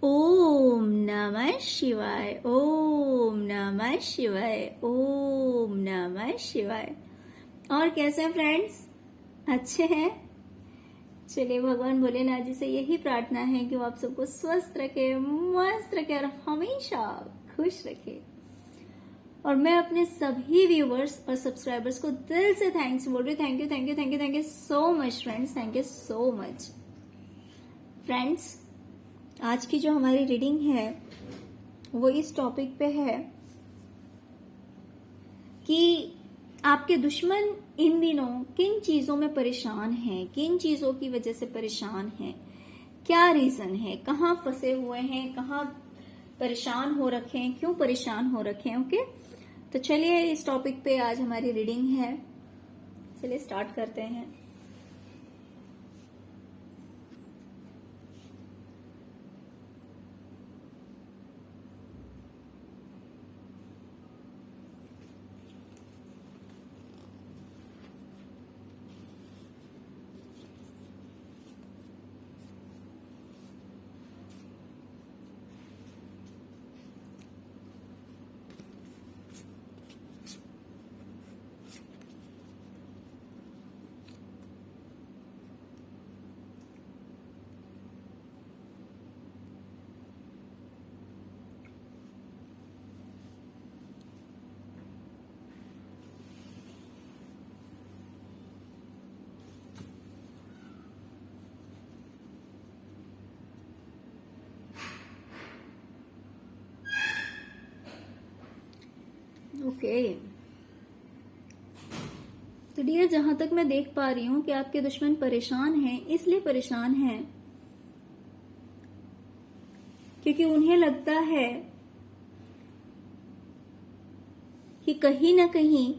ओम नमः शिवाय, ओम नमः शिवाय, ओम नमः शिवाय। और कैसे हैं फ्रेंड्स? अच्छे हैं? चलिए, भगवान भोलेनाथ जी से यही प्रार्थना है कि वो आप सबको स्वस्थ रखे, मस्त रखे और हमेशा खुश रखे। और मैं अपने सभी व्यूवर्स और सब्सक्राइबर्स को दिल से थैंक्स बोल रही हूँ। Thank you, thank you, thank you, thank you so much friends, thank you so much friends. आज की जो हमारी रीडिंग है वो इस टॉपिक पे है कि आपके दुश्मन इन दिनों किन चीजों में परेशान हैं, किन चीजों की वजह से परेशान हैं, क्या रीजन है, कहाँ फंसे हुए हैं, कहाँ परेशान हो रखे हैं, क्यों परेशान हो रखे हैं। ओके, तो चलिए इस टॉपिक पे आज हमारी रीडिंग है। चलिए स्टार्ट करते हैं। ओके, तो डियर, जहां तक मैं देख पा रही हूं कि आपके दुश्मन परेशान हैं, इसलिए परेशान हैं क्योंकि उन्हें लगता है कि कहीं ना कहीं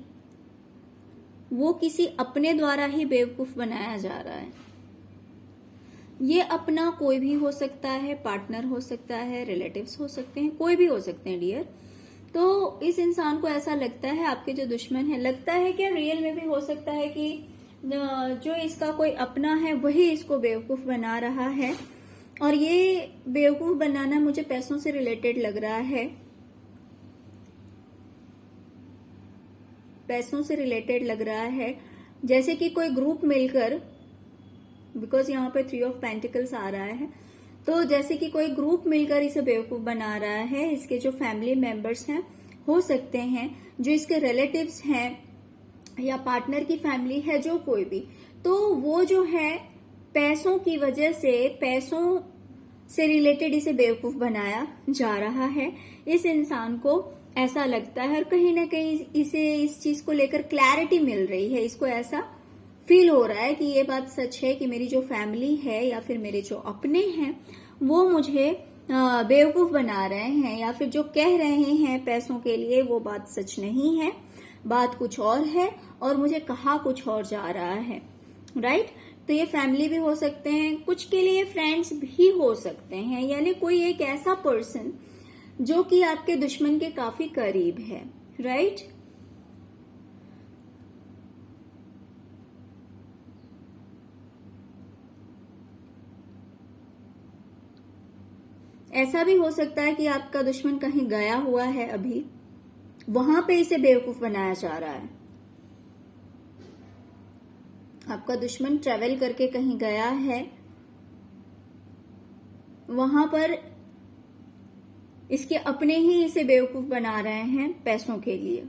वो किसी अपने द्वारा ही बेवकूफ बनाया जा रहा है। ये अपना कोई भी हो सकता है, पार्टनर हो सकता है, रिलेटिव्स हो सकते हैं, कोई भी हो सकते हैं डियर। तो इस इंसान को ऐसा लगता है, आपके जो दुश्मन है, लगता है कि रियल में भी हो सकता है कि जो इसका कोई अपना है वही इसको बेवकूफ बना रहा है। और ये बेवकूफ बनाना मुझे पैसों से रिलेटेड लग रहा है, पैसों से रिलेटेड लग रहा है। जैसे कि कोई ग्रुप मिलकर, बिकॉज यहाँ पे 3 ऑफ पेंटिकल्स आ रहा है, तो जैसे कि कोई ग्रुप मिलकर इसे बेवकूफ बना रहा है। इसके जो फैमिली मेंबर्स हैं हो सकते हैं, जो इसके रिलेटिव्स हैं या पार्टनर की फैमिली है, जो कोई भी, तो वो जो है पैसों की वजह से, पैसों से रिलेटेड इसे बेवकूफ बनाया जा रहा है। इस इंसान को ऐसा लगता है और कहीं ना कहीं इसे इस चीज को लेकर क्लैरिटी मिल रही है। इसको ऐसा फील हो रहा है कि ये बात सच है कि मेरी जो फैमिली है या फिर मेरे जो अपने हैं वो मुझे बेवकूफ बना रहे हैं, या फिर जो कह रहे हैं पैसों के लिए वो बात सच नहीं है, बात कुछ और है और मुझे कहा कुछ और जा रहा है। राइट? तो ये फैमिली भी हो सकते हैं, कुछ के लिए फ्रेंड्स भी हो सकते हैं, यानी कोई एक ऐसा पर्सन जो कि आपके दुश्मन के काफी करीब है। राइट? ऐसा भी हो सकता है कि आपका दुश्मन कहीं गया हुआ है अभी, वहां पे इसे बेवकूफ बनाया जा रहा है। आपका दुश्मन ट्रेवल करके कहीं गया है, वहां पर इसके अपने ही इसे बेवकूफ बना रहे हैं पैसों के लिए।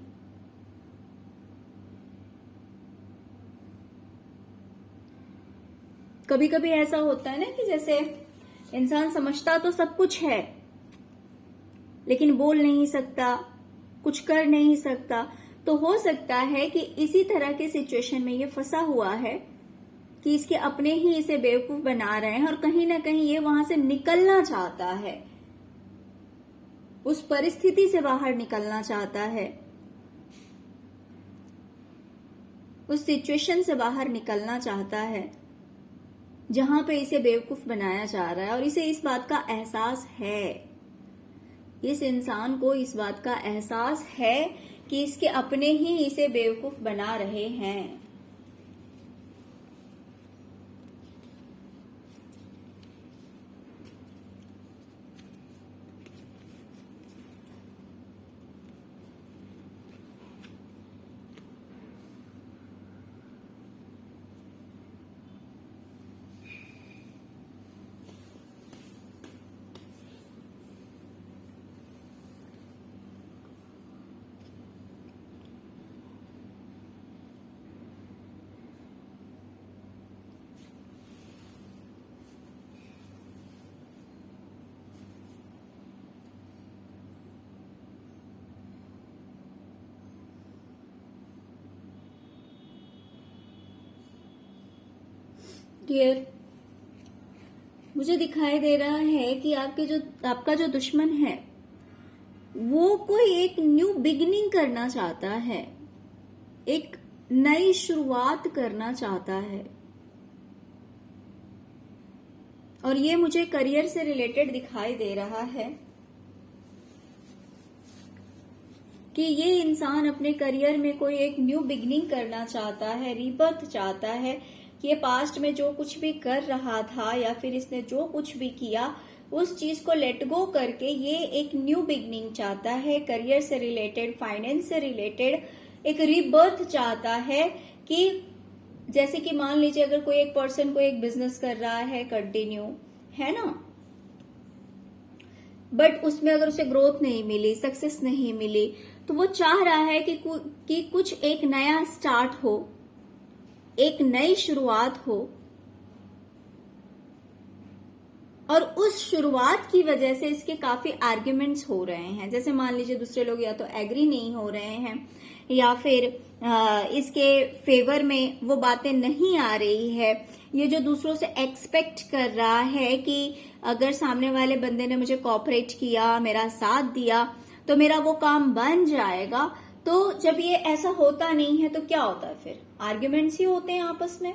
कभी कभी ऐसा होता है ना कि जैसे इंसान समझता तो सब कुछ है लेकिन बोल नहीं सकता, कुछ कर नहीं सकता। तो हो सकता है कि इसी तरह के सिचुएशन में ये फंसा हुआ है कि इसके अपने ही इसे बेवकूफ बना रहे हैं और कहीं ना कहीं ये वहां से निकलना चाहता है, उस परिस्थिति से बाहर निकलना चाहता है, उस सिचुएशन से बाहर निकलना चाहता है जहां पे इसे बेवकूफ बनाया जा रहा है। और इसे इस बात का एहसास है, इस इंसान को इस बात का एहसास है कि इसके अपने ही इसे बेवकूफ बना रहे हैं। हियर मुझे दिखाई दे रहा है कि आपका जो दुश्मन है वो कोई एक न्यू बिगिनिंग करना चाहता है, एक नई शुरुआत करना चाहता है। और ये मुझे करियर से रिलेटेड दिखाई दे रहा है कि ये इंसान अपने करियर में कोई एक न्यू बिगिनिंग करना चाहता है, रीबर्थ चाहता है कि ये पास्ट में जो कुछ भी कर रहा था या फिर इसने जो कुछ भी किया उस चीज को लेट गो करके ये एक न्यू बिगिनिंग चाहता है। करियर से रिलेटेड, फाइनेंस से रिलेटेड एक रीबर्थ चाहता है कि जैसे कि मान लीजिए अगर कोई एक पर्सन को एक बिजनेस कर रहा है कंटिन्यू, है ना, बट उसमें अगर उसे ग्रोथ नहीं मिली, सक्सेस नहीं मिली, तो वो चाह रहा है कि कुछ एक नया स्टार्ट हो, एक नई शुरुआत हो। और उस शुरुआत की वजह से इसके काफी आर्ग्यूमेंट्स हो रहे हैं। जैसे मान लीजिए दूसरे लोग या तो एग्री नहीं हो रहे हैं या फिर इसके फेवर में वो बातें नहीं आ रही है। ये जो दूसरों से एक्सपेक्ट कर रहा है कि अगर सामने वाले बंदे ने मुझे कोऑपरेट किया, मेरा साथ दिया, तो मेरा वो काम बन जाएगा। तो जब ये ऐसा होता नहीं है तो क्या होता है, फिर आर्ग्यूमेंट्स ही होते हैं आपस में,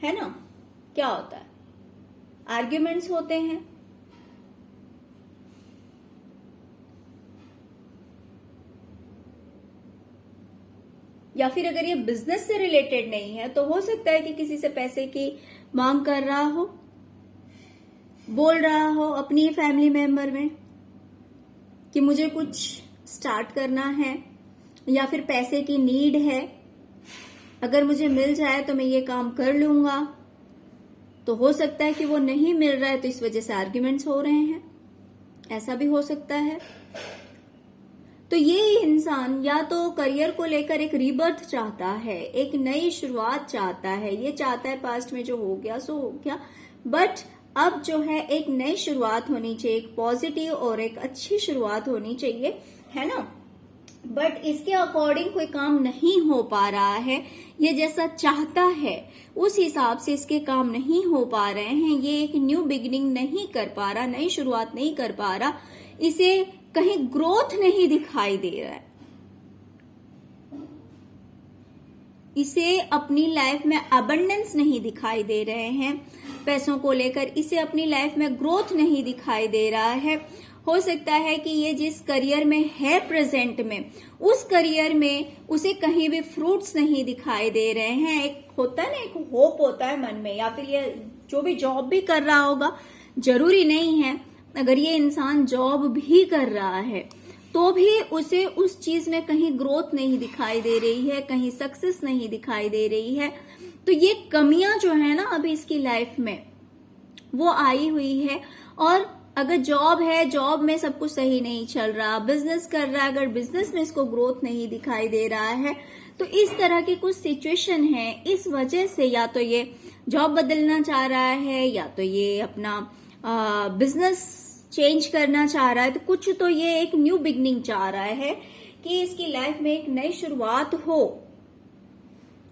है ना। क्या होता है, आर्ग्यूमेंट्स होते हैं। या फिर अगर ये बिजनेस से रिलेटेड नहीं है तो हो सकता है कि किसी से पैसे की मांग कर रहा हो, बोल रहा हो अपनी फैमिली मेंबर में कि मुझे कुछ स्टार्ट करना है या फिर पैसे की नीड है, अगर मुझे मिल जाए तो मैं ये काम कर लूंगा। तो हो सकता है कि वो नहीं मिल रहा है तो इस वजह से आर्ग्यूमेंट्स हो रहे हैं, ऐसा भी हो सकता है। तो ये इंसान या तो करियर को लेकर एक रीबर्थ चाहता है, एक नई शुरुआत चाहता है। ये चाहता है पास्ट में जो हो गया सो हो गया, बट अब जो है एक नई शुरुआत होनी चाहिए, एक पॉजिटिव और एक अच्छी शुरुआत होनी चाहिए, है ना। बट इसके अकॉर्डिंग कोई काम नहीं हो पा रहा है। ये जैसा चाहता है उस हिसाब से इसके काम नहीं हो पा रहे हैं। ये एक न्यू बिगिनिंग नहीं कर पा रहा, नई शुरुआत नहीं कर पा रहा, इसे कहीं ग्रोथ नहीं दिखाई दे रहा है, इसे अपनी लाइफ में अबंडेंस नहीं दिखाई दे रहे हैं। पैसों को लेकर इसे अपनी लाइफ में ग्रोथ नहीं दिखाई दे रहा है। हो सकता है कि ये जिस करियर में है प्रेजेंट में, उस करियर में उसे कहीं भी फ्रूट्स नहीं दिखाई दे रहे हैं। एक होता है ना, एक होप होता है मन में। या फिर ये जो भी जॉब भी कर रहा होगा, जरूरी नहीं है, अगर ये इंसान जॉब भी कर रहा है तो भी उसे उस चीज में कहीं ग्रोथ नहीं दिखाई दे रही है, कहीं सक्सेस नहीं दिखाई दे रही है। तो ये कमियां जो है ना अभी इसकी लाइफ में वो आई हुई है। और अगर जॉब है, जॉब में सब कुछ सही नहीं चल रहा, बिजनेस कर रहा है, अगर बिजनेस में इसको ग्रोथ नहीं दिखाई दे रहा है, तो इस तरह की कुछ सिचुएशन है। इस वजह से या तो ये जॉब बदलना चाह रहा है या तो ये अपना बिजनेस चेंज करना चाह रहा है। तो कुछ तो ये एक न्यू बिगनिंग चाह रहा है कि इसकी लाइफ में एक नई शुरुआत हो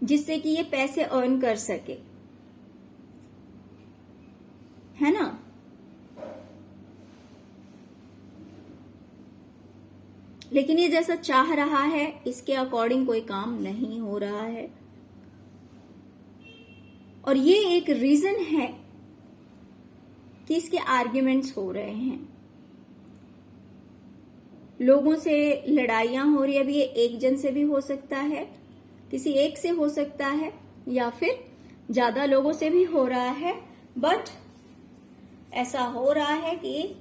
जिससे कि ये पैसे अर्न कर सके, है ना। लेकिन ये जैसा चाह रहा है इसके अकॉर्डिंग कोई काम नहीं हो रहा है। और ये एक रीजन है कि इसके आर्ग्यूमेंट्स हो रहे हैं, लोगों से लड़ाइयां हो रही है। अभी ये एक जन से भी हो सकता है, किसी एक से हो सकता है, या फिर ज्यादा लोगों से भी हो रहा है। बट ऐसा हो रहा है कि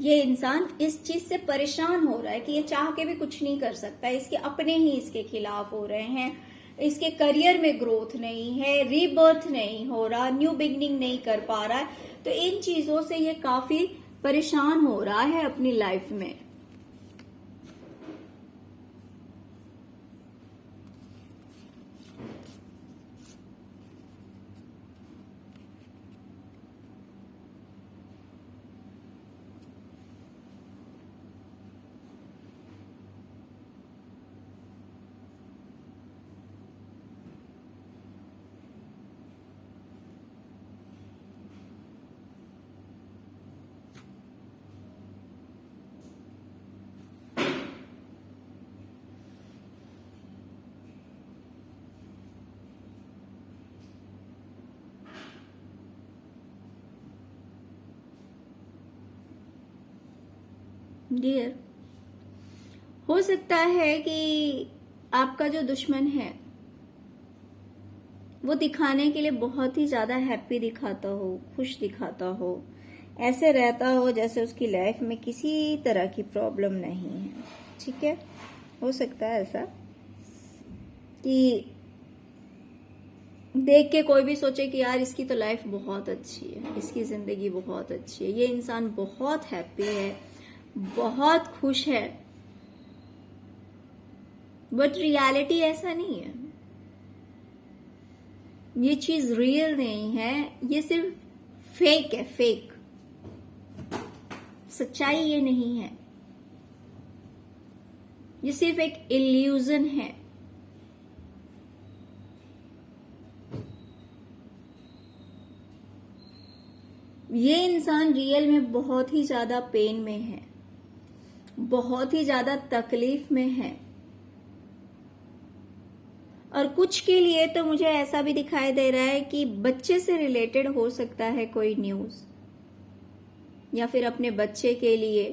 ये इंसान इस चीज से परेशान हो रहा है कि ये चाह के भी कुछ नहीं कर सकता, इसके अपने ही इसके खिलाफ हो रहे हैं। इसके करियर में ग्रोथ नहीं है, रीबर्थ नहीं हो रहा, न्यू बिगनिंग नहीं कर पा रहा है। तो इन चीजों से ये काफी परेशान हो रहा है अपनी लाइफ में। डियर, हो सकता है कि आपका जो दुश्मन है वो दिखाने के लिए बहुत ही ज्यादा हैप्पी दिखाता हो, खुश दिखाता हो, ऐसे रहता हो जैसे उसकी लाइफ में किसी तरह की प्रॉब्लम नहीं है। ठीक है, हो सकता है ऐसा कि देख के कोई भी सोचे कि यार इसकी तो लाइफ बहुत अच्छी है, इसकी जिंदगी बहुत अच्छी है, ये इंसान बहुत हैप्पी है, बहुत खुश है। बट रियलिटी ऐसा नहीं है, ये चीज रियल नहीं है, ये सिर्फ फेक है, फेक। सच्चाई ये नहीं है, ये सिर्फ एक इल्यूजन है। ये इंसान रियल में बहुत ही ज्यादा पेन में है, बहुत ही ज्यादा तकलीफ में है। और कुछ के लिए तो मुझे ऐसा भी दिखाई दे रहा है कि बच्चे से रिलेटेड हो सकता है कोई न्यूज, या फिर अपने बच्चे के लिए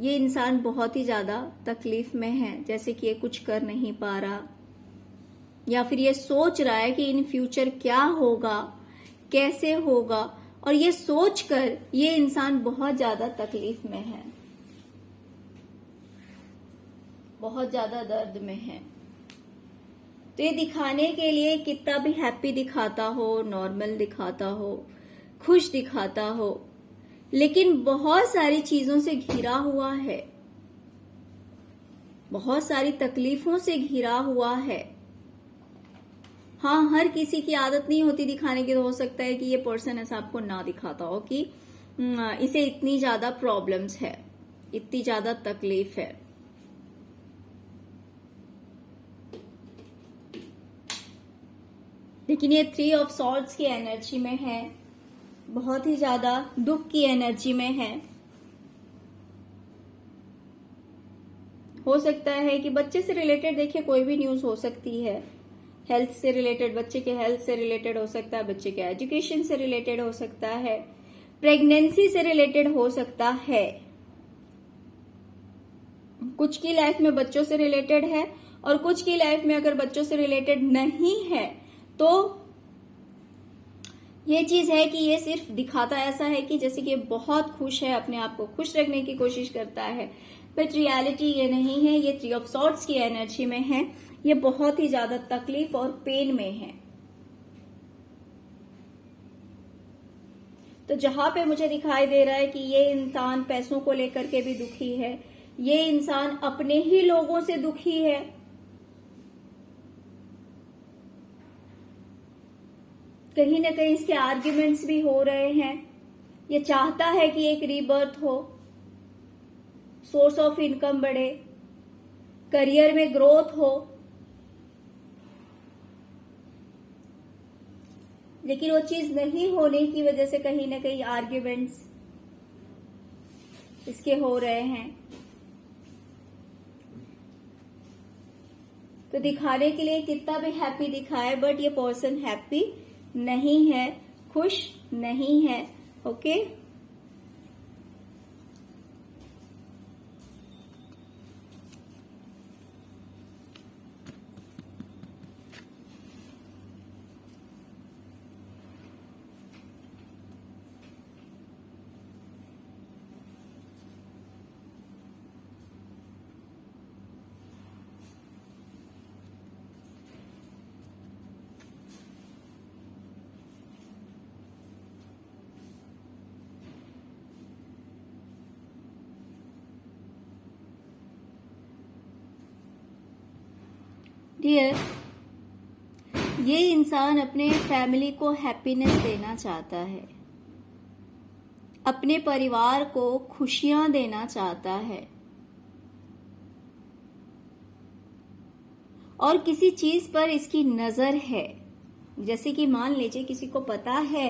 ये इंसान बहुत ही ज्यादा तकलीफ में है, जैसे कि ये कुछ कर नहीं पा रहा, या फिर ये सोच रहा है कि इन फ्यूचर क्या होगा, कैसे होगा, और ये सोचकर ये इंसान बहुत ज्यादा तकलीफ में है, बहुत ज्यादा दर्द में है। तो ये दिखाने के लिए कितना भी हैप्पी दिखाता हो, नॉर्मल दिखाता हो, खुश दिखाता हो, लेकिन बहुत सारी चीजों से घिरा हुआ है, बहुत सारी तकलीफों से घिरा हुआ है। हाँ, हर किसी की आदत नहीं होती दिखाने की, तो हो सकता है कि ये पर्सन ऐसा आपको ना दिखाता हो कि इसे इतनी ज्यादा प्रॉब्लम्स है, इतनी ज्यादा तकलीफ है। लेकिन ये 3 ऑफ सॉर्ड्स की एनर्जी में है, बहुत ही ज्यादा दुख की एनर्जी में है। हो सकता है कि बच्चे से रिलेटेड, देखिए कोई भी न्यूज हो सकती है, हेल्थ से रिलेटेड, बच्चे के हेल्थ से रिलेटेड हो सकता है, बच्चे के एजुकेशन से रिलेटेड हो सकता है, प्रेगनेंसी से रिलेटेड हो सकता है। कुछ की लाइफ में बच्चों से रिलेटेड है, और कुछ की लाइफ में अगर बच्चों से रिलेटेड नहीं है तो ये चीज है कि ये सिर्फ दिखाता ऐसा है कि जैसे कि ये बहुत खुश है, अपने आप को खुश रखने की कोशिश करता है, बट रियलिटी ये नहीं है। ये 3 ऑफ सॉर्ड्स की एनर्जी में है, ये बहुत ही ज्यादा तकलीफ और पेन में है। तो जहां पे मुझे दिखाई दे रहा है कि ये इंसान पैसों को लेकर के भी दुखी है, ये इंसान अपने ही लोगों से दुखी है, कहीं ना कहीं इसके आर्ग्यूमेंट्स भी हो रहे हैं। ये चाहता है कि एक रीबर्थ हो, सोर्स ऑफ इनकम बढ़े, करियर में ग्रोथ हो, लेकिन वो चीज नहीं होने की वजह से कहीं ना कहीं आर्ग्यूमेंट्स इसके हो रहे हैं। तो दिखाने के लिए कितना भी हैप्पी दिखाए, बट ये पर्सन हैप्पी नहीं है, खुश नहीं है। ओके, डियर, ये इंसान अपने फैमिली को हैप्पीनेस देना चाहता है, अपने परिवार को खुशियां देना चाहता है, और किसी चीज पर इसकी नजर है। जैसे कि मान लीजिए किसी को पता है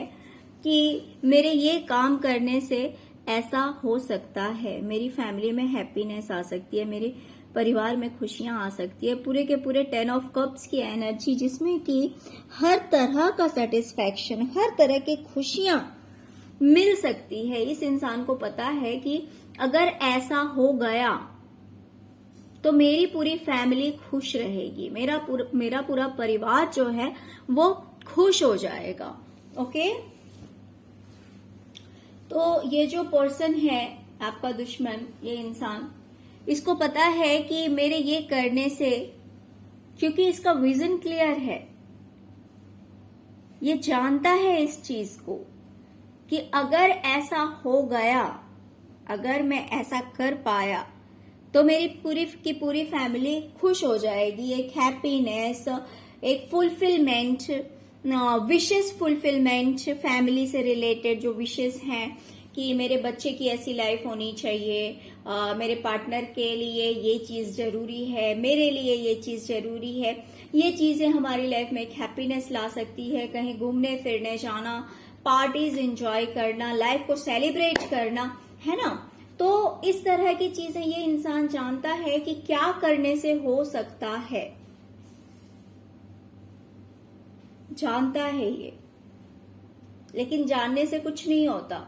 कि मेरे ये काम करने से ऐसा हो सकता है, मेरी फैमिली में हैप्पीनेस आ सकती है, मेरे परिवार में खुशियां आ सकती है। पूरे के पूरे 10 ऑफ कप्स की एनर्जी, जिसमें कि हर तरह का सेटिस्फैक्शन, हर तरह की खुशियां मिल सकती है। इस इंसान को पता है कि अगर ऐसा हो गया तो मेरी पूरी फैमिली खुश रहेगी, मेरा पूरा परिवार जो है वो खुश हो जाएगा। ओके, तो ये जो पर्सन है आपका दुश्मन, ये इंसान, इसको पता है कि मेरे ये करने से, क्योंकि इसका विजन क्लियर है, ये जानता है इस चीज को कि अगर ऐसा हो गया, अगर मैं ऐसा कर पाया तो मेरी पूरी की पूरी फैमिली खुश हो जाएगी। एक हैप्पीनेस, एक फुलफिलमेंट, विशेस फुलफिलमेंट, फैमिली से रिलेटेड जो विशेस हैं कि मेरे बच्चे की ऐसी लाइफ होनी चाहिए, मेरे पार्टनर के लिए ये चीज जरूरी है, मेरे लिए ये चीज जरूरी है, ये चीजें हमारी लाइफ में एक हैप्पीनेस ला सकती है। कहीं घूमने फिरने जाना, पार्टीज एंजॉय करना, लाइफ को सेलिब्रेट करना, है ना। तो इस तरह की चीजें ये इंसान जानता है कि क्या करने से हो सकता है, जानता है ये, लेकिन जानने से कुछ नहीं होता,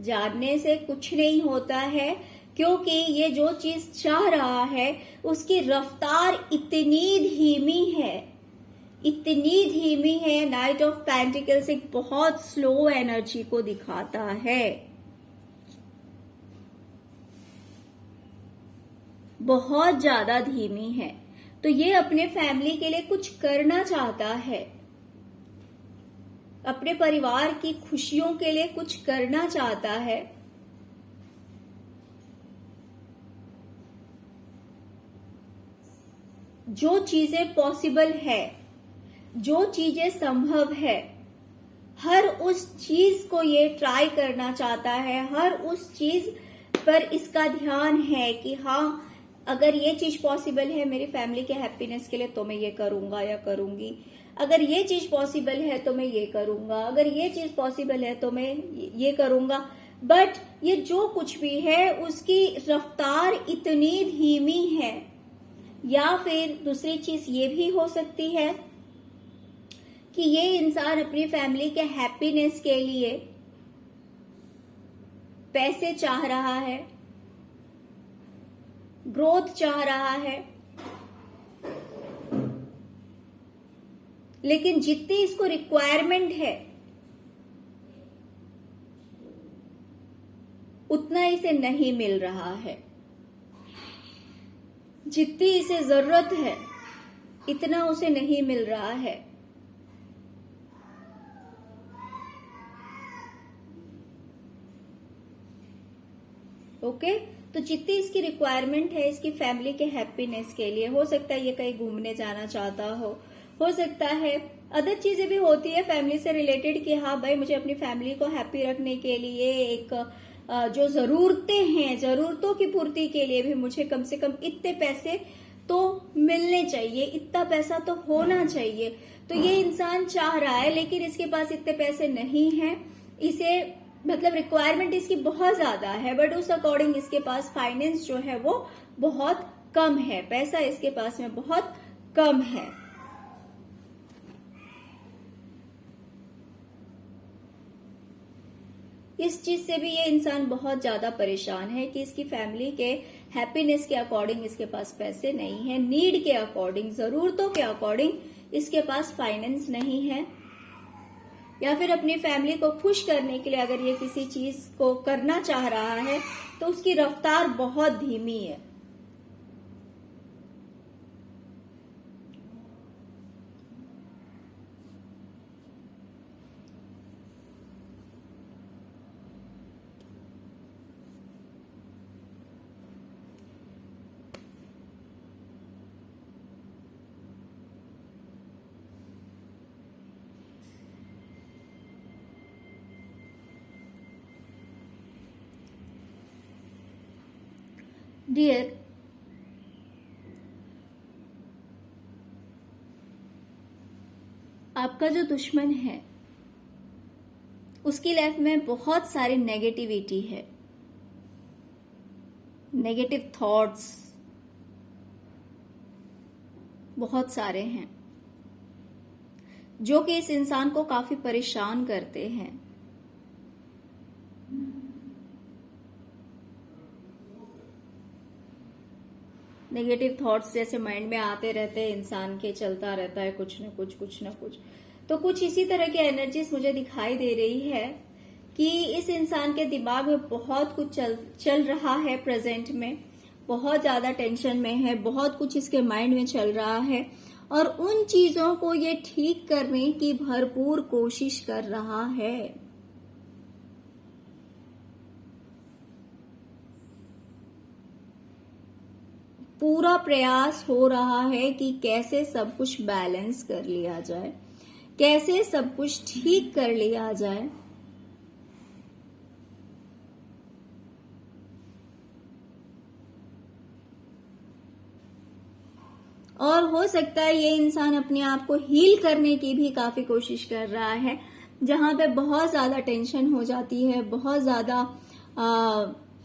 जानने से कुछ नहीं होता है, क्योंकि ये जो चीज चाह रहा है उसकी रफ्तार इतनी धीमी है, इतनी धीमी है। नाइट ऑफ पेंटिकल्स एक बहुत स्लो एनर्जी को दिखाता है, बहुत ज्यादा धीमी है। तो ये अपने फैमिली के लिए कुछ करना चाहता है, अपने परिवार की खुशियों के लिए कुछ करना चाहता है। जो चीजें पॉसिबल है, जो चीजें संभव है, हर उस चीज को ये ट्राई करना चाहता है, हर उस चीज पर इसका ध्यान है कि हाँ, अगर ये चीज पॉसिबल है मेरी फैमिली के हैप्पीनेस के लिए तो मैं ये करूंगा या करूंगी, अगर ये चीज पॉसिबल है तो मैं ये करूंगा, अगर ये चीज पॉसिबल है तो मैं ये करूंगा। बट ये जो कुछ भी है उसकी रफ्तार इतनी धीमी है। या फिर दूसरी चीज ये भी हो सकती है कि ये इंसान अपनी फैमिली के हैप्पीनेस के लिए पैसे चाह रहा है, ग्रोथ चाह रहा है, लेकिन जितनी इसको रिक्वायरमेंट है उतना इसे नहीं मिल रहा है, जितनी इसे जरूरत है इतना उसे नहीं मिल रहा है। ओके, तो जितनी इसकी रिक्वायरमेंट है इसकी फैमिली के हैप्पीनेस के लिए, हो सकता है ये कहीं घूमने जाना चाहता हो सकता है अदर चीजें भी होती है फैमिली से रिलेटेड कि हाँ भाई मुझे अपनी फैमिली को हैप्पी रखने के लिए एक जो जरूरतें हैं, जरूरतों की पूर्ति के लिए भी मुझे कम से कम इतने पैसे तो मिलने चाहिए, इतना पैसा तो होना चाहिए। तो ये इंसान चाह रहा है, लेकिन इसके पास इतने पैसे नहीं है, इसे मतलब रिक्वायरमेंट इसकी बहुत ज्यादा है, बट उस अकॉर्डिंग इसके पास फाइनेंस जो है वो बहुत कम है, पैसा इसके पास में बहुत कम है। इस चीज से भी ये इंसान बहुत ज्यादा परेशान है कि इसकी फैमिली के हैप्पीनेस के अकॉर्डिंग इसके पास पैसे नहीं है, नीड के अकॉर्डिंग, जरूरतों के अकॉर्डिंग इसके पास फाइनेंस नहीं है। या फिर अपनी फैमिली को खुश करने के लिए अगर ये किसी चीज को करना चाह रहा है तो उसकी रफ्तार बहुत धीमी है। डियर, आपका जो दुश्मन है उसकी लाइफ में बहुत सारी नेगेटिविटी है, नेगेटिव थॉट्स बहुत सारे हैं। जो कि इस इंसान को काफी परेशान करते हैं। नेगेटिव थॉट्स जैसे माइंड में आते रहते हैं इंसान के, चलता रहता है कुछ न कुछ। तो कुछ इसी तरह की एनर्जीज मुझे दिखाई दे रही है कि इस इंसान के दिमाग में बहुत कुछ चल रहा है प्रेजेंट में, बहुत ज्यादा टेंशन में है, बहुत कुछ इसके माइंड में चल रहा है और उन चीजों को ये ठीक करने की भरपूर कोशिश कर रहा है। पूरा प्रयास हो रहा है कि कैसे सब कुछ बैलेंस कर लिया जाए, कैसे सब कुछ ठीक कर लिया जाए। और हो सकता है ये इंसान अपने आप को हील करने की भी काफी कोशिश कर रहा है, जहां पे बहुत ज्यादा टेंशन हो जाती है, बहुत ज्यादा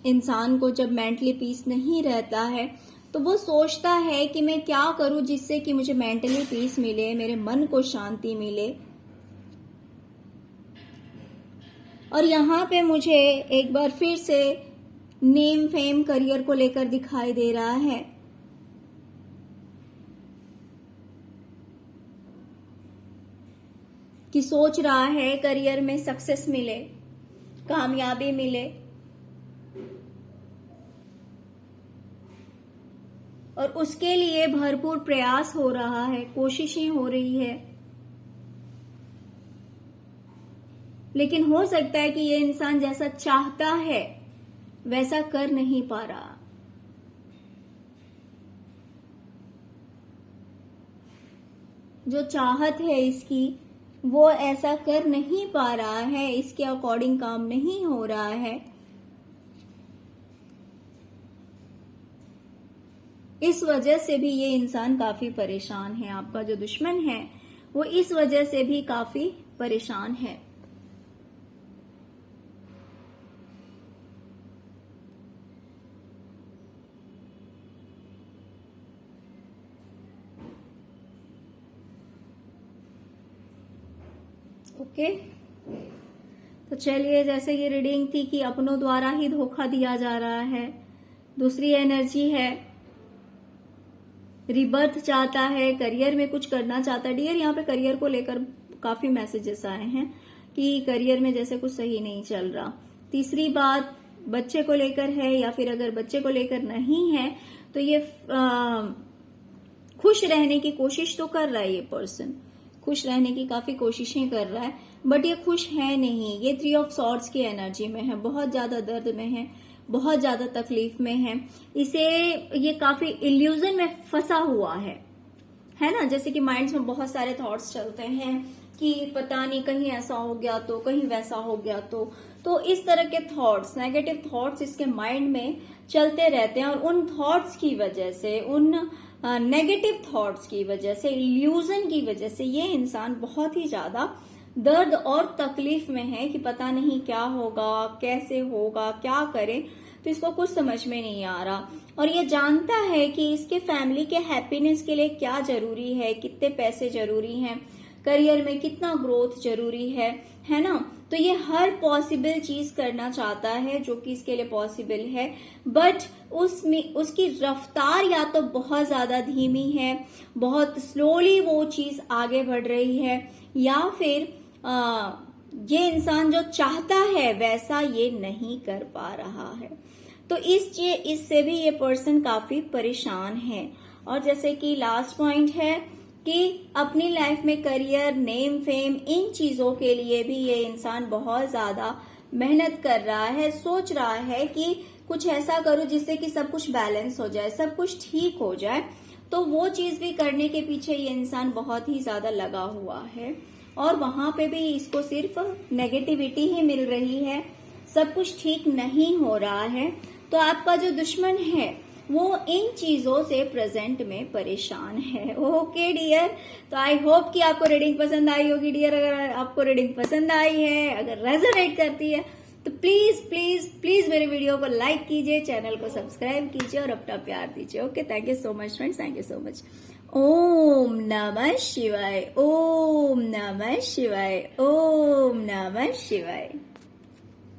इंसान को जब मेंटली पीस नहीं रहता है तो वो सोचता है कि मैं क्या करूं जिससे कि मुझे मेंटली पीस मिले, मेरे मन को शांति मिले। और यहाँ पे मुझे एक बार फिर से नेम फेम करियर को लेकर दिखाई दे रहा है कि सोच रहा है करियर में सक्सेस मिले, कामयाबी मिले और उसके लिए भरपूर प्रयास हो रहा है, कोशिशें हो रही है। लेकिन हो सकता है कि ये इंसान जैसा चाहता है वैसा कर नहीं पा रहा। जो चाहत है इसकी वो ऐसा कर नहीं पा रहा है, इसके अकॉर्डिंग काम नहीं हो रहा है। इस वजह से भी ये इंसान काफी परेशान है। आपका जो दुश्मन है वो इस वजह से भी काफी परेशान है। ओके, तो चलिए, जैसे ये रीडिंग थी कि अपनों द्वारा ही धोखा दिया जा रहा है। दूसरी एनर्जी है रिबर्थ चाहता है, करियर में कुछ करना चाहता है। डियर, यहाँ पे करियर को लेकर काफी मैसेजेस आए हैं कि करियर में जैसे कुछ सही नहीं चल रहा। तीसरी बात बच्चे को लेकर है, या फिर अगर बच्चे को लेकर नहीं है तो ये खुश रहने की कोशिश तो कर रहा है। ये पर्सन खुश रहने की काफी कोशिशें कर रहा है, बट ये खुश है नहीं। ये 3 ऑफ सॉर्ड्स की एनर्जी में है, बहुत ज्यादा दर्द में है, बहुत ज्यादा तकलीफ में है। इसे ये काफी इल्यूजन में फंसा हुआ है ना। जैसे कि माइंड्स में बहुत सारे थॉट्स चलते हैं कि पता नहीं कहीं ऐसा हो गया तो, कहीं वैसा हो गया तो इस तरह के थॉट्स, नेगेटिव थॉट्स इसके माइंड में चलते रहते हैं। और उन थॉट्स की वजह से, उन नेगेटिव थॉट्स की वजह से, इल्यूजन की वजह से ये इंसान बहुत ही ज्यादा दर्द और तकलीफ में है कि पता नहीं क्या होगा, कैसे होगा, क्या करे, तो इसको कुछ समझ में नहीं आ रहा। और ये जानता है कि इसके फैमिली के हैप्पीनेस के लिए क्या जरूरी है, कितने पैसे जरूरी हैं, करियर में कितना ग्रोथ जरूरी है ना। तो ये हर पॉसिबल चीज करना चाहता है जो कि इसके लिए पॉसिबल है, बट उसकी रफ्तार या तो बहुत ज्यादा धीमी है, बहुत स्लोली वो चीज आगे बढ़ रही है, या फिर ये इंसान जो चाहता है वैसा ये नहीं कर पा रहा है। तो इससे भी ये पर्सन काफी परेशान है। और जैसे कि लास्ट पॉइंट है कि अपनी लाइफ में करियर, नेम, फेम, इन चीजों के लिए भी ये इंसान बहुत ज्यादा मेहनत कर रहा है। सोच रहा है कि कुछ ऐसा करूं जिससे कि सब कुछ बैलेंस हो जाए, सब कुछ ठीक हो जाए। तो वो चीज भी करने के पीछे ये इंसान बहुत ही ज्यादा लगा हुआ है। और वहां पे भी इसको सिर्फ नेगेटिविटी ही मिल रही है, सब कुछ ठीक नहीं हो रहा है। तो आपका जो दुश्मन है वो इन चीजों से प्रेजेंट में परेशान है। ओके डियर, तो आई होप कि आपको रीडिंग पसंद आई होगी डियर। अगर आपको रीडिंग पसंद आई है, अगर रेजोनेट करती है, तो प्लीज प्लीज प्लीज मेरे वीडियो को लाइक कीजिए, चैनल को सब्सक्राइब कीजिए और अपना प्यार दीजिए। Okay, thank you so much friends, thank you so much. ओम नमः शिवाय, ओम नमः शिवाय, ओम नमः शिवाय।